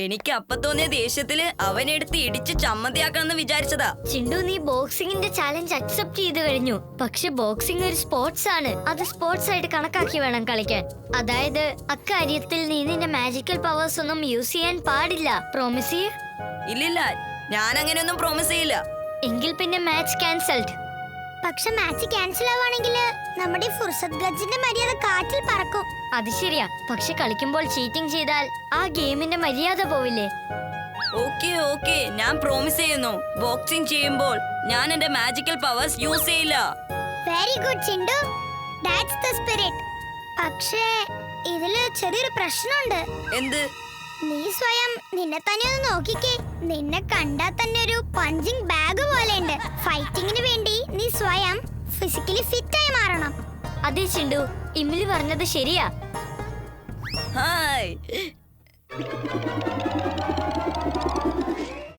എനിക്ക് അപ്പൊ തോന്നിയ ദേഷ്യത്തില് അവനെടുത്ത് ഇടിച്ച് ചമ്മന്തിയാക്കണമെന്ന് വിചാരിച്ചതാ. ചിണ്ടു, നീ ബോക്സിംഗിന്റെ ചാലഞ്ച് അക്സെപ്റ്റ് ചെയ്ത് കഴിഞ്ഞു. പക്ഷെ ബോക്സിംഗ് ഒരു സ്പോർട്സ് ആണ്. അത് സ്പോർട്സ് ആയിട്ട് കണക്കാക്കി വേണം കളിക്കാൻ. അതായത് അക്കാര്യത്തിൽ നീ നിന്റെ മാജിക്കൽ പവേഴ്സ് ഒന്നും യൂസ് ചെയ്യാൻ പാടില്ല. പ്രോമിസ് ചെയ്യ്. ഇല്ലില്ല, ഞാൻ അങ്ങനെയൊന്നും പ്രോമിസ് ചെയ്യില്ല. എങ്കിൽ പിന്നെ മാച്ച് ക്യാൻസൽഡ്. പക്ഷെ മാച്ച് ക്യാൻസൽ ആവാണെങ്കിൽ നമ്മുടെ ഫുർസത് ഗജിന്റെ മര്യാദ കാറ്റിൽ പറക്കും. അത് ശരിയാ, പക്ഷെ കളിക്കുമ്പോൾ ചീറ്റിംഗ് ചെയ്താൽ ആ ഗെയിമിന്റെ മര്യാദ പോവില്ലേ? ഓക്കെ, ഞാൻ പ്രോമിസ് ചെയ്യുന്നു. ബോക്സിംഗ് ചെയ്യുമ്പോൾ ഞാൻ എന്റെ മാജിക്കൽ പവേഴ്സ് യൂസ് ചെയ്യില്ല. Very good Chintu, that's the spirit. പക്ഷേ ഇതില് ചെറിയൊരു പ്രശ്നമുണ്ട്. എന്ത്? നീ സ്വയം നിന്നെ തന്നെ ഒന്ന് നോക്കിക്കേ. നിന്നെ കണ്ടാ തന്നെ ഒരു പഞ്ചിങ് ബാഗ് പോലെയുണ്ട്. ഫൈറ്റിങ്ങിന് വേണ്ടി നീ സ്വയം ഫിസിക്കലി ഫിറ്റ് ആയി മാറണം. അതെ ചിണ്ടു, ഇമ്മിലി പറഞ്ഞത് ശരിയാ. ഹായ്.